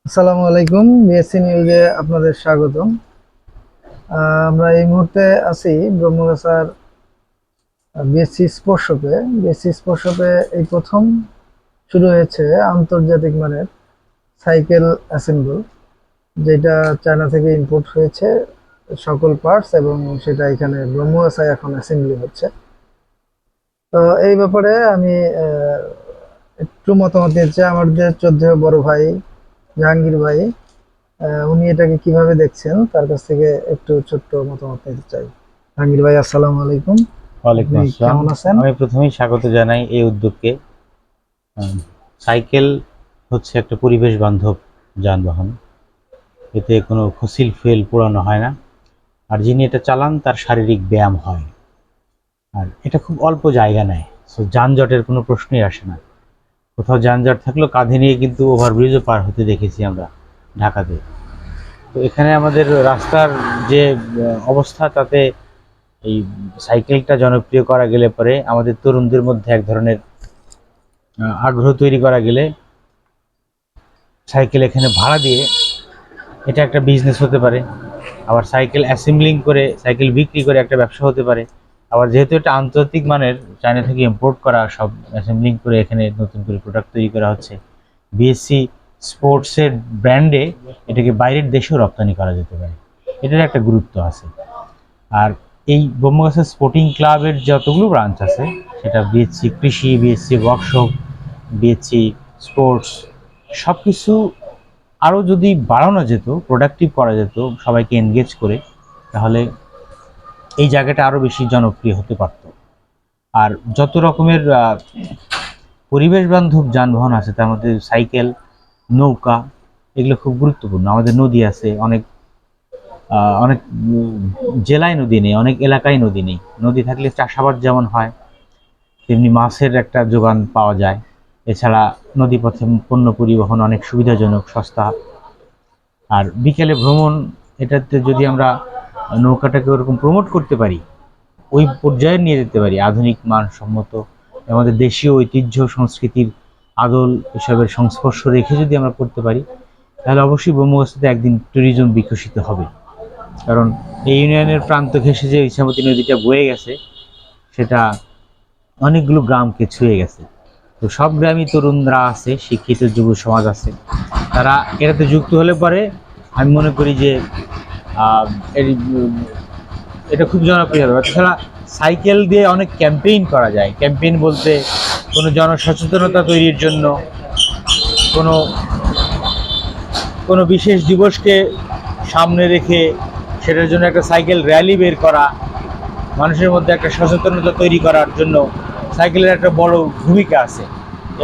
আসসালামু আলাইকুম। বিএসসি নিউজে আপনাদের স্বাগতম। আমরা এই মুহূর্তে আছি ব্রহ্মগাছার বিএসসি স্পোর্টস শপে। বিএসসি স্পোর্টস শপে এই প্রথম শুরু হয়েছে আন্তর্জাতিক মানের সাইকেল অ্যাসেম্বল, যেটা চায়না থেকে ইম্পোর্ট হয়েছে সকল পার্টস, এবং সেটা এখানে ব্রহ্মগাছায় এখন অ্যাসেম্বলি হচ্ছে। তো এই ব্যাপারে আমি একটু মতামত নিতে চাই। আমাদের শ্রদ্ধেয় বড় ভাই জাহাঙ্গীর ভাই, উনি এটাকে কিভাবে দেখছেন তার কাছ থেকে একটু ছোট্ট মতামত নিতে চাই। জাহাঙ্গীর ভাই, আসসালামু আলাইকুম। ওয়ালাইকুম আপনি আসসালাম। কেমন আছেন? আমি প্রথমেই স্বাগত জানাই এই উদ্যোগকে। সাইকেল হচ্ছে একটা পরিবেশ বান্ধব যানবাহন। এতে কোনো ফসিল ফুয়েল পোড়ানো হয় না, আর যিনি এটা চালান তার শারীরিক ব্যায়াম হয়। আর এটা খুব অল্প জায়গা নেয়, সো যানজটের কোনো প্রশ্নই আসে না। কোথাও যানজট থাকলেও কাঁধে নিয়ে কিন্তু ওভারব্রিজও পার হতে দেখেছি আমরা ঢাকাতে। তো এখানে আমাদের রাস্তার যে অবস্থা, তাতে এই সাইকেলটা জনপ্রিয় করা গেলে পরে আমাদের তরুণদের মধ্যে এক ধরনের আগ্রহ তৈরি করা গেলে সাইকেল এখানে ভাড়া দিয়ে এটা একটা বিজনেস হতে পারে। আবার সাইকেল অ্যাসেম্বলিং করে সাইকেল বিক্রি করে একটা ব্যবসা হতে পারে। আবার যেহেতু এটা আন্তর্জাতিক মানের, চায়না থেকে ইম্পোর্ট করা সব অ্যাসেম্বলিং করে এখানে নতুন করে প্রোডাক্ট তৈরি করা হচ্ছে, বিএসসি স্পোর্টসের ব্র্যান্ডে এটাকে বাইরের দেশেও রপ্তানি করা যেতে পারে। এটার একটা গুরুত্ব আছে। আর এই ব্রহ্মগাছা স্পোর্টিং ক্লাবের যতগুলো ব্রাঞ্চ আছে, সেটা বিএসসি কৃষি, বিএসসি ওয়ার্কশপ, বিএসসি স্পোর্টস, সব কিছু আরও যদি বাড়ানো যেত, প্রোডাক্টিভ করা যেত সবাইকে এনগেজ করে, তাহলে এই জায়গাটা আরও বেশি জনপ্রিয় হতে পারত। আর যত রকমের পরিবেশ বান্ধব যানবাহন আছে তার মধ্যে সাইকেল, নৌকা, এগুলো খুব গুরুত্বপূর্ণ। আমাদের নদী আছে অনেক, অনেক জেলায় নদী নেই, অনেক এলাকায় নদী নেই। নদী থাকলে চাষাবাদ যেমন হয়, তেমনি মাছের একটা যোগান পাওয়া যায়। এছাড়া নদীপথে পণ্য পরিবহন অনেক সুবিধাজনক, সস্তা। আর বিকেলে ভ্রমণ, এটাতে যদি আমরা নৌকাটাকে ওরকম প্রমোট করতে পারি, ওই পর্যায়ে নিয়ে যেতে পারি, আধুনিক মানসম্মত আমাদের দেশীয় ঐতিহ্য সংস্কৃতির আদল এসবের সংস্পর্শ রেখে যদি আমরা করতে পারি, তাহলে অবশ্যই ব্রহ্মগাছাতে একদিন ট্যুরিজম বিকশিত হবে। কারণ এই ইউনিয়নের প্রান্ত ঘেঁষে যে ইছামতি নদীটা বয়ে গেছে, সেটা অনেকগুলো গ্রামকে ছুঁয়ে গেছে। তো সব গ্রামই তরুণরা আছে, শিক্ষিত যুব সমাজ আছে, তারা এটাতে যুক্ত হলে পরে আমি মনে করি যে আহ, এটা খুব জনপ্রিয় হবে। তাছাড়া সাইকেল দিয়ে অনেক ক্যাম্পেইন করা যায়। ক্যাম্পেইন বলতে কোনো জনসচেতনতা তৈরির জন্য, কোনো কোনো বিশেষ দিবসকে সামনে রেখে সেটার জন্য একটা সাইকেল র্যালি বের করা, মানুষের মধ্যে একটা সচেতনতা তৈরি করার জন্য সাইকেলের একটা বড় ভূমিকা আছে।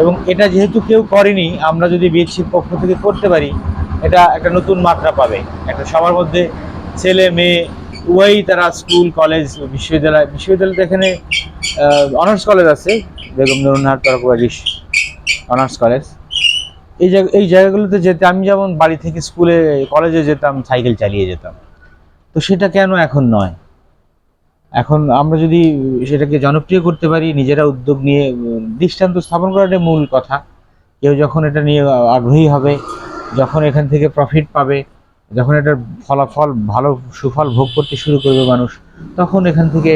এবং এটা যেহেতু কেউ করেনি, আমরা যদি বিএসসির পক্ষ থেকে করতে পারি, এটা একটা নতুন মাত্রা পাবে। একটা সবার মধ্যে, ছেলে মেয়ে উভয়ই, তারা স্কুল কলেজ বিশ্ববিদ্যালয়, বিশ্ববিদ্যালয় তো এখানে অনার্স কলেজ আছে, বেগম নুরুন্নাহার তরফবাজি অনার্স কলেজ। এই জায়গাগুলোতে যেতে, আমি যেমন বাড়ি থেকে স্কুলে কলেজে যেতাম সাইকেল চালিয়ে যেতাম। তো সেটা কেন এখন নয়? এখন আমরা যদি সেটাকে জনপ্রিয় করতে পারি, নিজেরা উদ্যোগ নিয়ে দৃষ্টান্ত স্থাপন করাটাই মূল কথা। কেউ যখন এটা নিয়ে আগ্রহী হবে, যখন এখান থেকে প্রফিট পাবে, যখন এটার ফলাফল ভালো, সুফল ভোগ করতে শুরু করবে মানুষ, তখন এখান থেকে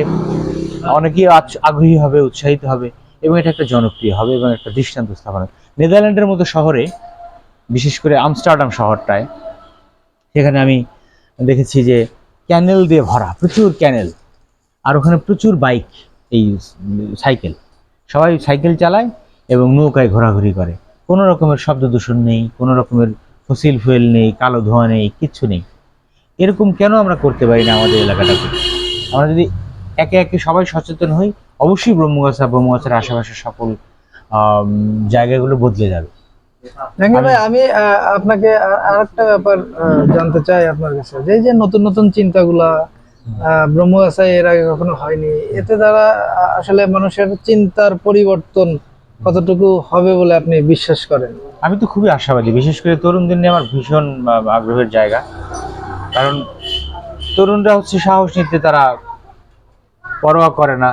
অনেকেই আগ্রহী হবে, উৎসাহিত হবে, এবং এটা একটা জনপ্রিয় হবে এবং একটা দৃষ্টান্ত স্থাপন হবে। নেদারল্যান্ডের মতো শহরে, বিশেষ করে আমস্টারডাম শহরটায়, সেখানে আমি দেখেছি যে ক্যানেল দিয়ে ভরা, প্রচুর ক্যানেল, আর ওখানে প্রচুর বাইক, এই সাইকেল, সবাই সাইকেল চালায় এবং নৌকায় ঘোরাঘুরি করে। কোনো রকমের শব্দ দূষণ নেই, কোনো রকমের ফসিল ফুয়েল নেই, কালো ধোঁয়া নেই, কিচ্ছু নেই। এরকম কেন আমরা করতে পারি না আমাদের এলাকাটাকে? আমরা যদি একে একে সবাই সচেতন হই, অবশ্যই ব্রহ্মগাছার আশেপাশে সকল জায়গাগুলো বদলে যাবে। জাহাঙ্গীর আমি ভাই, আমি আপনাকে আরেকটা ব্যাপার জানতে চাই আপনার কাছে, যে এই যে নতুন নতুন চিন্তাগুলা ব্রহ্মগাছায় এর আগে কখনো হয়নি, এতে দ্বারা আসলে মানুষের চিন্তার পরিবর্তন কতটুকু হবে বলে আপনি বিশ্বাস করেন? আমি তো খুবই আশাবাদী, বিশেষ করে তরুণদের নিয়ে আমার ভীষণ আগ্রহের জায়গা। কারণ তরুণরা হচ্ছে সাহস নিতে, তারা পরোয়া করে না,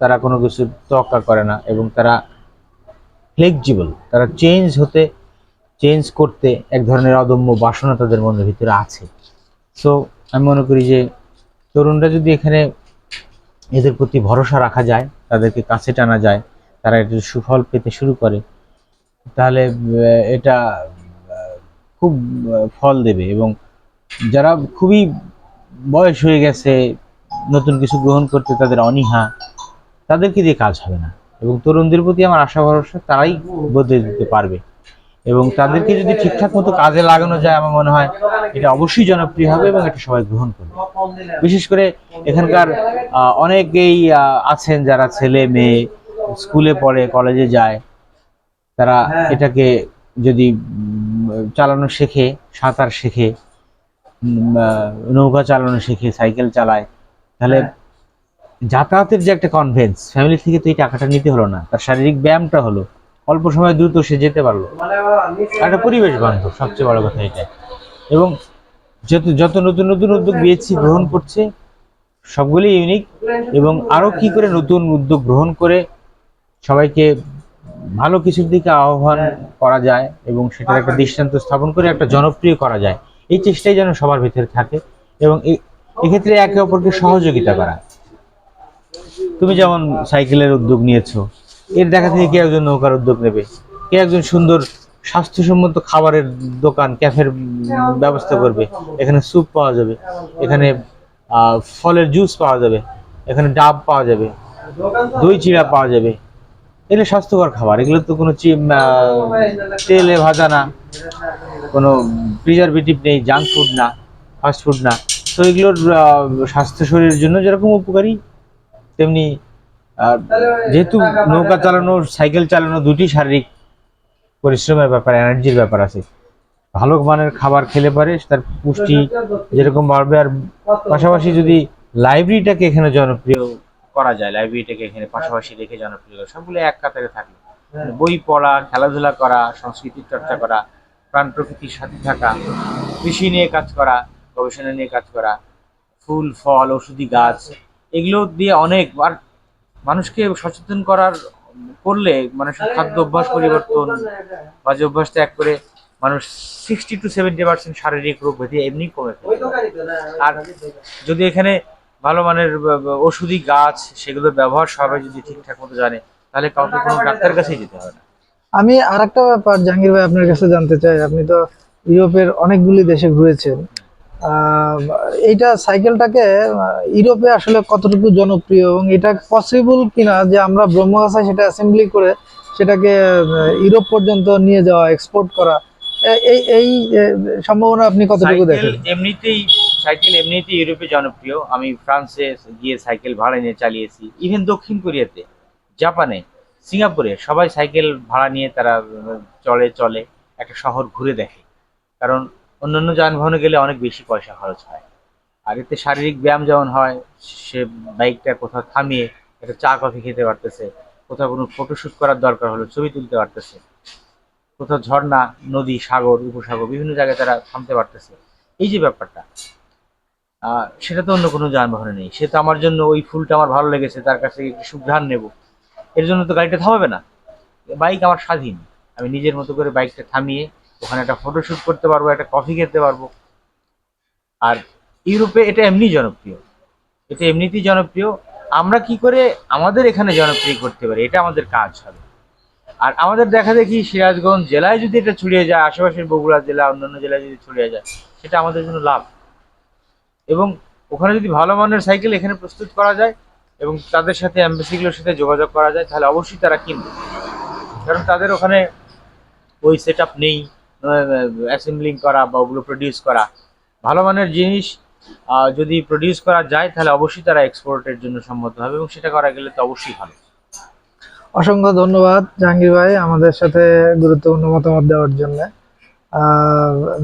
তারা কোনো কিছু তোয়াক্কা করে না, এবং তারা ফ্লেক্সিবল, তারা চেঞ্জ হতে চেঞ্জ করতে এক ধরনের অদম্য বাসনা তাদের মনের ভিতরে আছে। সো আমি মনে করি যে তরুণরা যদি এখানে এদের প্রতি ভরসা রাখা যায়, তাদেরকে কাছে টানা যায়, তারা এটার সুফল পেতে শুরু করে, তাহলে এটা খুব ফল দেবে। এবং যারা খুবই বয়স হয়ে গেছে, নতুন কিছু গ্রহণ করতে তাদের অনীহা, তাদেরকে দিয়ে কাজ হবে না। এবং তরুণদের প্রতি আমার আশা ভরসা তারাই বদলে দিতে পারবে। এবং তাদেরকে যদি ঠিকঠাক মতো কাজে লাগানো যায়, আমার মনে হয় এটা অবশ্যই জনপ্রিয় হবে এবং এটা সবাই গ্রহণ করবে। বিশেষ করে এখানকার অনেকেই আছেন যারা ছেলে মেয়ে স্কুলে পড়ে, কলেজে যায়, তারা এটাকে যদি চালানো শেখে, সাঁতার শেখে, নৌকা চালানো শেখে, সাইকেল চালায়, তাহলে যাতায়াতের যে একটা কনভেন্স, ফ্যামিলি থেকে তো এই টাকাটা নিতে হলো না, তার শারীরিক ব্যায়ামটা হলো, অল্প সময় দ্রুত সে যেতে পারলো, একটা পরিবেশ বান্ধব, সবচেয়ে বড় কথা এটা। এবং যত যত নতুন নতুন উদ্যোগ বিএসসি গ্রহণ করছে সবগুলি ইউনিক। এবং আরো কি করে নতুন উদ্যোগ গ্রহণ করে সবাইকে ভালো কিছুর দিকে আহ্বান করা যায় এবং সেটার একটা দৃষ্টান্ত স্থাপন করে একটা জনপ্রিয় করা যায়, এই চেষ্টাই যেন সবার ভিতরে থাকে। এবং এক্ষেত্রে একে অপরকে সহযোগিতা করা। তুমি যেমন সাইকেলের উদ্যোগ নিয়েছো, এর দেখা থেকে কে একজন নৌকার উদ্যোগ নেবে, কে একজন সুন্দর স্বাস্থ্যসম্মত খাবারের দোকান, ক্যাফের ব্যবস্থা করবে। এখানে স্যুপ পাওয়া যাবে, এখানে ফলের জুস পাওয়া যাবে, এখানে ডাব পাওয়া যাবে, দই চিড়া পাওয়া যাবে। এগুলো স্বাস্থ্যকর খাবার, এগুলো তো কোনো তেলে ভাজা না, কোনো প্রিজারভেটিভ নেই, জাঙ্ক ফুড না, ফাস্ট ফুড না। তো এগুলোর স্বাস্থ্য শরীরের জন্য যেরকম উপকারী, তেমনি যেহেতু নৌকা চালানো, সাইকেল চালানো দুটি শারীরিক পরিশ্রমের ব্যাপার, এনার্জির ব্যাপার আছে, ভালো মানের খাবার খেলে পারে তার পুষ্টি যেরকম বাড়বে। আর পাশাপাশি যদি লাইব্রেরিটাকে এখানে জনপ্রিয় করা যায়, লাইব্রেরিটাকে এখানে পাশাপাশি রেখে জনপ্রিয় করা, সবগুলো এক কাতারে থাকবে, বই পড়া, খেলাধুলা করা, সংস্কৃতির চর্চা করা, প্রাণ প্রকৃতির সাথে থাকা, কৃষি নিয়ে কাজ করা, গবেষণা নিয়ে কাজ করা, ফুল ফল ঔষধি গাছ, এগুলো দিয়ে অনেক আর মানুষকে সচেতন করার করলে মানুষের খাদ্য অভ্যাস পরিবর্তন, বাজে অভ্যাস ত্যাগ করে মানুষ 60-70% শারীরিক রোগ ব্যাধি এমনি কমে ফেলবে। আর যদি এখানে ভালো মানের ওষুধি গাছ, সেগুলোর ব্যবহার সবাই যদি ঠিকঠাক মতো জানে, তাহলে কাউকে কোনো ডাক্তারের কাছেই যেতে হবে না। আমি আরেকটা ব্যাপার জাহাঙ্গীর ভাই আপনার কাছে জানতে চাই, আপনি তো ইউরোপের অনেকগুলি দেশে ঘুরেছেন। আহ, এইটা সাইকেলটাকে ইউরোপে আসলে কতটুকু জনপ্রিয় এবং এটা পসিবল কিনা যে আমরা ব্রহ্মগাছায় সেটা অ্যাসেম্বলি করে সেটাকে ইউরোপ পর্যন্ত নিয়ে যাওয়া, এক্সপোর্ট করা, এই এই সম্ভাবনা আপনি কতটুকু দেখেন? সাইকেল এমনিতেই ইউরোপে জনপ্রিয়। আমি ফ্রান্সে গিয়ে সাইকেল ভাড়া নিয়ে চালিয়েছি, ইভেন দক্ষিণ কোরিয়াতে, জাপানে, সিঙ্গাপুরে সবাই সাইকেল ভাড়া নিয়ে তারা চলে একটা শহর ঘুরে দেখে। কারণ অন্যান্য যানবাহনে গেলে অনেক বেশি পয়সা খরচ হয়। আর এতে শারীরিক ব্যায়াম যেমন হয়, সে বাইকটা কোথাও থামিয়ে একটা চা কফি খেতে পারতেছে, কোথাও কোনো ফটোশ্যুট করার দরকার হলো ছবি তুলতে পারতেছে, কোথাও ঝর্ণা, নদী, সাগর, উপসাগর, বিভিন্ন জায়গায় তারা থামতে পারতেছে। এই যে ব্যাপারটা, সেটা তো অন্য কোনো যানবাহনে নেই। সে তো আমার জন্য ওই ফুলটা আমার ভালো লেগেছে, তার কাছে একটু সুঘ্রাণ নেব, এর জন্য তো গাড়িটা থামাবে না। বাইক আমার স্বাধীন, আমি নিজের মতো করে বাইকটা থামিয়ে ওখানে একটা ফটোশ্যুট করতে পারবো, একটা কফি খেতে পারবো। আর ইউরোপে এটা এমনি জনপ্রিয়, এটা এমনিতেই জনপ্রিয়। আমরা কি করে আমাদের এখানে জনপ্রিয় করতে পারি, এটা আমাদের কাজ হবে। আর আমাদের দেখা দেখি সিরাজগঞ্জ জেলায় যদি এটা ছড়িয়ে যায়, আশেপাশের বগুড়া জেলা, অন্যান্য জেলায় যদি ছড়িয়ে যায়, সেটা আমাদের জন্য লাভ। এবং ওখানে যদি ভালো মানের সাইকেল এখানে প্রস্তুত করা যায় এবং তাদের সাথে অ্যাম্বাসিগুলোর সাথে যোগাযোগ করা যায়, তাহলে অবশ্যই তারা কিনবে। কারণ তাদের ওখানে ওই সেট আপ নেই অ্যাসেম্বলিং করা বা ওগুলো প্রডিউস করা। ভালো মানের জিনিস যদি প্রডিউস করা যায়, তাহলে অবশ্যই তারা এক্সপোর্টের জন্য সম্মত হবে এবং সেটা করা গেলে তো অবশ্যই ভালো। অসংখ্য ধন্যবাদ জাহাঙ্গীর ভাই আমাদের সাথে গুরুত্বপূর্ণ মতামত দেওয়ার জন্য।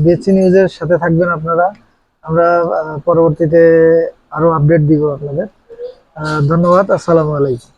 বিএসসি নিউজের সাথে থাকবেন আপনারা, আমরা পরবর্তীতে আরো আপডেট দিব আপনাদের। ধন্যবাদ, আসসালামু আলাইকুম।